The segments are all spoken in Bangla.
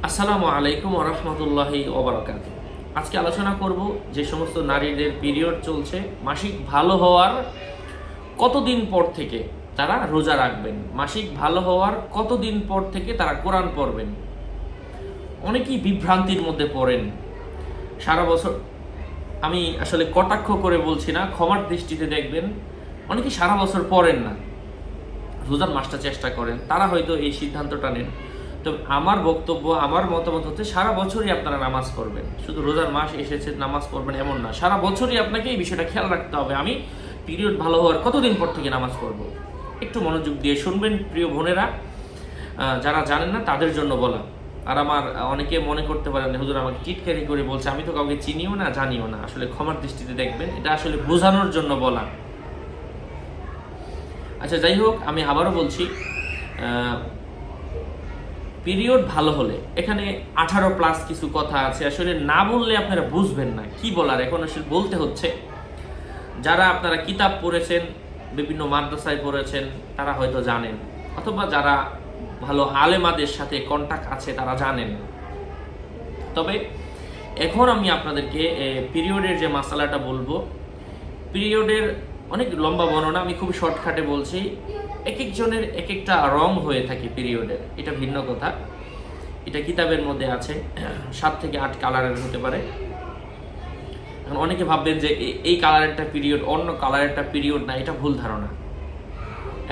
আসসালামু আলাইকুম ওয়া রাহমাতুল্লাহি ওয়া বারাকাতুহু। আজকে আলোচনা করব যে সমস্ত নারীদের পিরিয়ড চলছে, মাসিক ভালো হওয়ার কতদিন পর থেকে তারা রোজা রাখবেন, মাসিক ভালো হওয়ার কতদিন পর থেকে তারা কোরআন পড়বেন। অনেকেই বিভ্রান্তির মধ্যে পড়েন। সারা বছর, আমি আসলে কটাক্ষ করে বলছি না, ক্ষমার দৃষ্টিতে দেখবেন, অনেকে সারা বছর পড়েন না, রোজার মাসটা চেষ্টা করেন, তারা হয়তো এই সিদ্ধান্তটা নেন। তো আমার বক্তব্য, আমার মতামত হচ্ছে সারা বছরই আপনারা নামাজ পড়বেন, শুধু রোজার মাস এসেছে নামাজ পড়বেন এমন না, সারা বছরই আপনাকে এই বিষয়টা খেয়াল রাখতে হবে। আমি পিরিয়ড ভালো হওয়ার কতদিন পর থেকে নামাজ পড়ব, একটু মনোযোগ দিয়ে শুনবেন প্রিয় বোনেরা, যারা জানেন না তাদের জন্য বলা। আর আমার অনেকে মনে করতে পারেন হুজুর আমাকে টিটকারি করে বলছে, আমি তো কাউকে চিনিও না জানিও না। আসলে ক্ষমার দৃষ্টিতে দেখবেন, এটা আসলে বোঝানোর জন্য বলা। আচ্ছা, যাই হোক, আমি আবারও বলছি, পিরিয়ড ভালো হলে এখানে 18+ কিছু কথা আছে, আসলে না বললে আপনারা বুঝবেন না কি বলার, এখন আসলে বলতে হচ্ছে। যারা আপনারা কিতাব পড়েছেন, বিভিন্ন মাদ্রাসায় পড়েছেন, তারা হয়তো জানেন, অথবা যারা ভালো আলেমাদের সাথে কন্টাক্ট আছে তারা জানেন। তবে এখন আমি আপনাদেরকে পিরিয়ডের যে মাসালাটা বলবো, পিরিয়ডের অনেক লম্বা বর্ণনা, আমি খুব শর্টকাটে বলছি। এক একজনের এক একটা রং হয়ে থাকে পিরিয়ডের, এটা ভিন্ন কথা। এটা কিতাবের মধ্যে আছে, 7 থেকে 8 কালারের হতে পারে। এখন অনেকে ভাববেন যে এই কালারেরটা পিরিয়ড, অন্য কালারেরটা পিরিয়ড না, এটা ভুল ধারণা।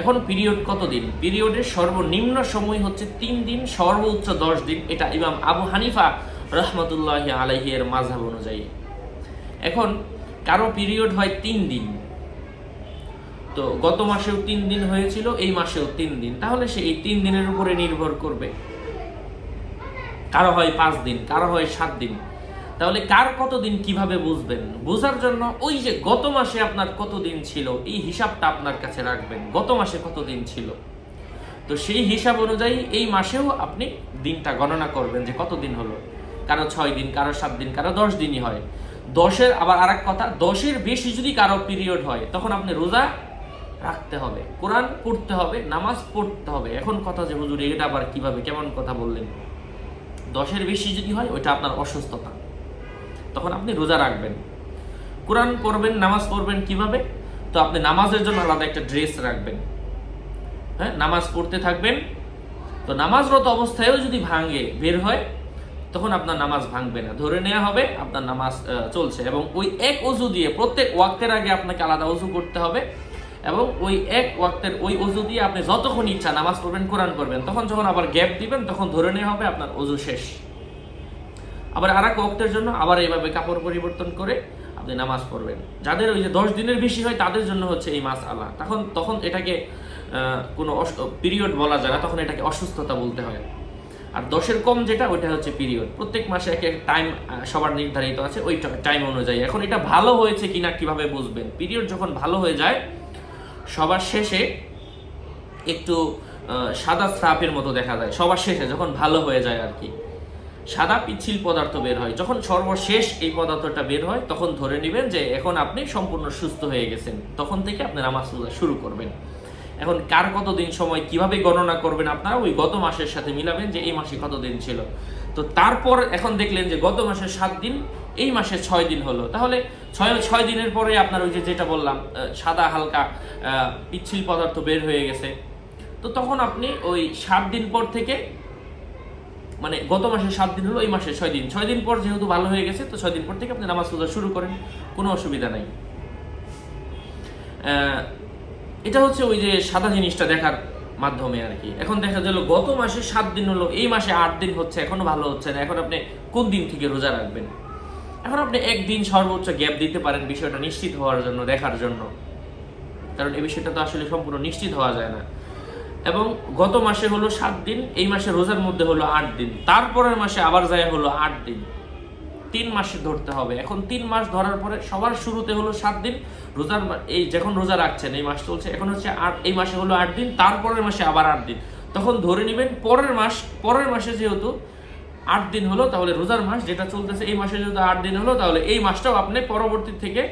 এখন পিরিয়ড কতদিন? পিরিয়ডের সর্বনিম্ন সময় হচ্ছে 3 দিন, সর্বোচ্চ 10 দিন। এটা ইমাম আবু হানিফা রহমতুল্লাহি আলাইহি এর মাযহাব অনুযায়ী। এখন কারো পিরিয়ড হয় 3 দিন, তো গত মাসেও 3 দিন হয়েছিল, এই মাসেও 3 দিন, তাহলে সে এই 3 দিনের উপরে নির্ভর করবে। কারো হয় 5 দিন, কারো হয় 7 দিন। তাহলে কার কতদিন কিভাবে বুঝবেন? বোঝার জন্য ওই যে গত মাসে আপনার কতদিন ছিল, এই হিসাবটা আপনার কাছে রাখবেন, গত মাসে কতদিন ছিল। তো সেই হিসাব অনুযায়ী এই মাসেও আপনি দিনটা গণনা করবেন যে কতদিন হলো। কারো 6 দিন, কারো 7 দিন, কারো 10 দিনই হয়। 10-এর আবার আরেক কথা, 10-এর বেশি যদি কারো পিরিয়ড হয়, তখন আপনি রোজা রাখতে হবে, কোরআন পড়তে হবে, নামাজ পড়তে হবে। এখন কথা যে হুজুর এটা আবার কিভাবে, কেমন কথা বললেন? 10-এর বেশি যদি হয়, ওইটা আপনার অসুস্থতা, তখন আপনি রোজা রাখবেন। কোরআন পড়বেন, নামাজ পড়বেন কিভাবে? তো আপনি নামাজের জন্য আলাদা একটা ড্রেস রাখবেন, হ্যাঁ, নামাজ পড়তে থাকবেন। তো নামাজরত অবস্থায়ও যদি ভাঙে বের হয়, তখন আপনার নামাজ ভাঙবে না, ধরে নেওয়া হবে আপনার নামাজ চলছে। এবং ওই এক ওযু দিয়ে প্রত্যেক ওয়াক্তের আগে আপনাকে আলাদা ওযু করতে হবে, এবং ওই এক ওয়াক্তের ওই ওযু দিয়ে আপনি যতক্ষণ ইচ্ছা নামাজ পড়বেন, কোরআন পড়বেন। তখন যখন আবার গ্যাপ দিবেন, তখন ধরে নেওয়া হবে আপনার ওযু শেষ। আবার আরেক ওয়াক্তের জন্য আবার এইভাবে কাপড় পরিবর্তন করে আপনি নামাজ পড়বেন। যাদের ওই যে 10 দিনের বেশি হয়, তাদের জন্য হচ্ছে এই মাসআলা। তখন এটাকে কোনো পিরিয়ড বলা যায় না, তখন এটাকে অসুস্থতা বলতে হয়। আর 10-এর কম যেটা, ওইটা হচ্ছে পিরিয়ড। প্রত্যেক মাসে এক এক টাইম সবার নির্ধারিত আছে, ওই টাইম অনুযায়ী। এখন এটা ভালো হয়েছে কিনা কিভাবে বুঝবেন? পিরিয়ড যখন ভালো হয়ে যায়, সবার শেষে একটু সাদা স্রাপের মতো দেখা যায়, সবার শেষে যখন ভালো হয়ে যায় আর কি, সাদা পিচ্ছিল পদার্থ বের হয়। যখন সর্বশেষ এই পদার্থটা বের হয়, তখন ধরে নেবেন যে এখন আপনি সম্পূর্ণ সুস্থ হয়ে গেছেন, তখন থেকে আপনি নামাজ শুরু করবেন। এখন কার কতদিন সময় কিভাবে গণনা করবেন? আপনারা ওই গত মাসের সাথে মিলাবেন যে এই মাসে কতদিন ছিল। তো তারপর এখন দেখলেন যে গত মাসে 7 দিন, এই মাসে 6 দিন হলো, তাহলে 6 দিনের পরে আপনার ওই যেটা বললাম, সাদা হালকা পিচ্ছিল পদার্থ বের হয়ে গেছে। তো তখন আপনি ওই 7 দিন পর থেকে, মানে গত মাসে 7 দিন হলো, এই মাসে 6 দিন পর যেহেতু ভালো হয়ে গেছে, তো 6 দিন পর থেকে আপনি নামাজ রোজা শুরু করেন, কোনো অসুবিধা নাই। এটা হচ্ছে ওই যে সাদা জিনিসটা দেখার মাধ্যমে আর কি। এখন দেখা গেল গত মাসে 7 দিন হলো, এই মাসে 8 দিন হচ্ছে, এখনো ভালো হচ্ছে না। এখন আপনি কোন দিন থেকে রোজা রাখবেন? এখন আপনি একদিন সর্বোচ্চ গ্যাপ দিতে পারেন, বিষয়টা নিশ্চিত হওয়ার জন্য, দেখার জন্য, কারণ এই বিষয়টা তো আসলে সম্পূর্ণ নিশ্চিত হওয়া যায় না। এবং গত মাসে হলো 7 দিন, এই মাসে রোজার মধ্যে হলো 8 দিন, তারপরের মাসে আবার যায় হলো 8 দিন, 3 মাসে ধরতে হবে। এখন 3 মাস ধরার পরে সবার শুরুতে হলো 7 দিন রোজার, এই যখন রোজা রাখছেন, এই মাস চলছে, এখন হচ্ছে 8, এই মাসে হলো 8 দিন, তারপরের মাসে আবার 8 দিন। তখন ধরে নেবেন পরের মাসে যেহেতু 8 দিন হলো, তাহলে রোজার মাস যেটা চলতেছে, এই মাসে যেহেতু 8 দিন হলো, তাহলে এই মাসটাও আপনি পরবর্তী থেকে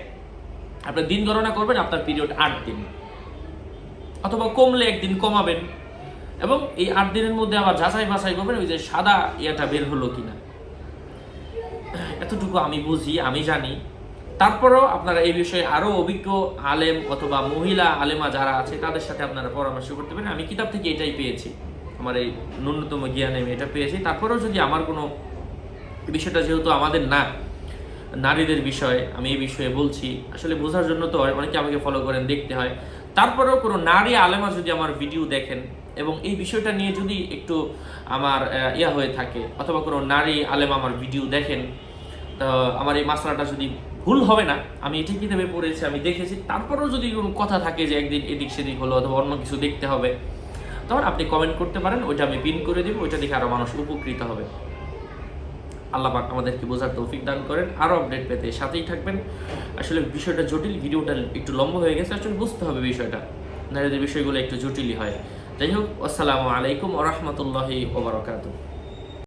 আপনি দিন গণনা করবেন, আপনার পিরিয়ড 8 দিন, অথবা কমলে 1 দিন কমাবেন। এবং এই 8 দিনের মধ্যে আবার যাচাই বাছাই করবেন ওই যে সাদা ইয়াটা বের হলো কিনা। এতটুকু আমি বুঝি, আমি জানি। তারপরেও আপনারা এই বিষয়ে আরো অভিজ্ঞ আলেম অথবা মহিলা আলেমা যারা আছে তাদের সাথে আপনারা পরামর্শ করতে পারেন। আমি কিতাব থেকে এটাই পেয়েছি, আমার এই ন্যূনতম জ্ঞানে আমি এটা পেয়েছি। তারপরেও যদি আমার কোনো বিষয়টা যেহেতু আমাদের না, নারীদের বিষয়ে আমি এই বিষয়ে বলছি, আসলে বোঝার জন্য তো অনেকে আমাকে ফলো করেন, দেখতে হয়। তারপরেও কোনো নারী আলেমা যদি আমার ভিডিও দেখেন এবং এই বিষয়টা নিয়ে যদি একটু আমার ইয়া হয়ে থাকে, অথবা কোনো নারী আলেমা আমার ভিডিও দেখেন, তো আমার এই মাসলাটা যদি ভুল হবে না, আমি এটি কিতাবে পড়েছি, আমি দেখেছি, তারপরেও যদি কোনো কথা থাকে যে একদিন এদিক সেদিক হলো অথবা অন্য কিছু দেখতে হবে, তখন আপনি কমেন্ট করতে পারেন, ওইটা আমি পিন করে দিব, ওইটা দেখে আরও মানুষ উপকৃত হবে। আল্লাহ পাক আমাদেরকে বোঝার তৌফিক দান করেন। আরও আপডেট পেতে সাথেই থাকবেন। আসলে বিষয়টা জটিল, ভিডিওটা একটু লম্বা হয়ে গেছে, আসলে বুঝতে হবে বিষয়টা, নারীদের বিষয়গুলো একটু জটিলই হয়। যাই হোক, আসসালামু আলাইকুম ওয়া রাহমাতুল্লাহি ওয়া বারাকাতুহু।